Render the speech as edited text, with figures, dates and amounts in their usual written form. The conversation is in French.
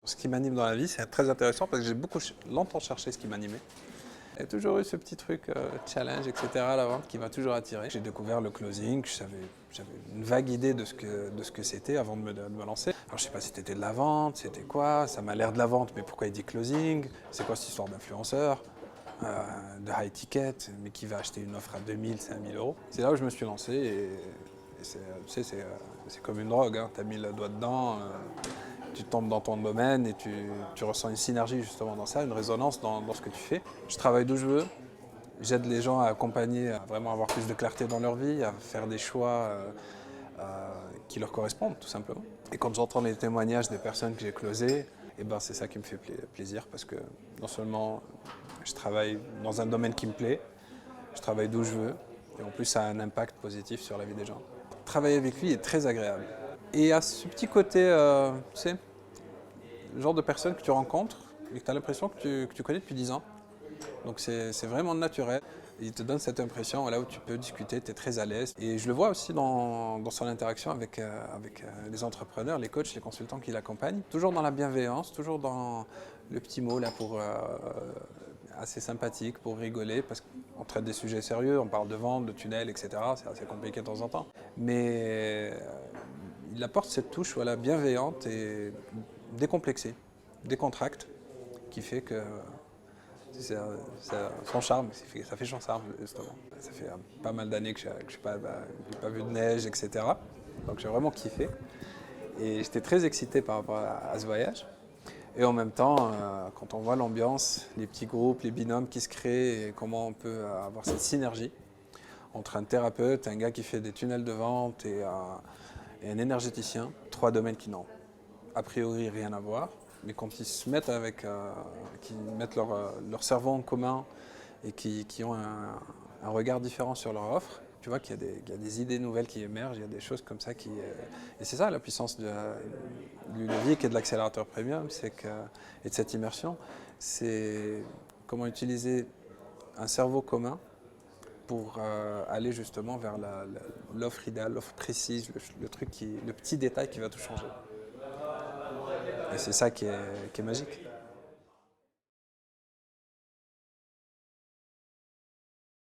Ce qui m'anime dans la vie, c'est très intéressant parce que j'ai longtemps cherché ce qui m'animait. Il y a toujours eu ce petit truc challenge, etc. à la vente qui m'a toujours attiré. J'ai découvert le closing, j'avais une vague idée de ce que c'était avant de me lancer. Alors je sais pas si c'était de la vente, c'était quoi, ça m'a l'air de la vente, mais pourquoi il dit closing? C'est quoi cette histoire d'influenceur, de high ticket, mais qui va acheter une offre à 2000, 5000 euros? C'est là où je me suis lancé et c'est comme une drogue, hein. Tu as mis le doigt dedans. Tu tombes dans ton domaine et tu ressens une synergie justement dans ça, une résonance dans ce que tu fais. Je travaille d'où je veux, j'aide les gens à accompagner, à vraiment avoir plus de clarté dans leur vie, à faire des choix qui leur correspondent tout simplement. Et quand j'entends les témoignages des personnes que j'ai closées, eh ben, c'est ça qui me fait plaisir parce que non seulement je travaille dans un domaine qui me plaît, je travaille d'où je veux et en plus ça a un impact positif sur la vie des gens. Travailler avec lui est très agréable. Et à ce petit côté, tu sais, le genre de personne que tu rencontres et que tu as l'impression que tu connais depuis 10 ans. Donc c'est vraiment naturel. Il te donne cette impression là où tu peux discuter, tu es très à l'aise. Et je le vois aussi dans son interaction avec les entrepreneurs, les coachs, les consultants qui l'accompagnent. Toujours dans la bienveillance, toujours dans le petit mot là pour assez sympathique, pour rigoler, parce qu'on traite des sujets sérieux, on parle de vente, de tunnels, etc. C'est assez compliqué de temps en temps. Mais il apporte cette touche voilà, bienveillante et décomplexée, décontracte, qui fait que c'est son charme, ça fait son charme justement. Ça fait pas mal d'années que je n'ai pas vu de neige, etc. Donc j'ai vraiment kiffé. Et j'étais très excité par rapport à ce voyage. Et en même temps, quand on voit l'ambiance, les petits groupes, les binômes qui se créent et comment on peut avoir cette synergie entre un thérapeute, un gars qui fait des tunnels de vente et un énergéticien, trois domaines qui n'ont a priori rien à voir, mais quand ils se mettent qui mettent leur cerveau en commun et qui ont un regard différent sur leur offre, tu vois qu'il y a des idées nouvelles qui émergent, il y a des choses comme ça et c'est ça la puissance du Ludovic et de l'accélérateur premium, et de cette immersion, c'est comment utiliser un cerveau commun pour aller justement vers l'offre idéale, l'offre précise, le petit détail qui va tout changer. Et c'est ça qui est magique.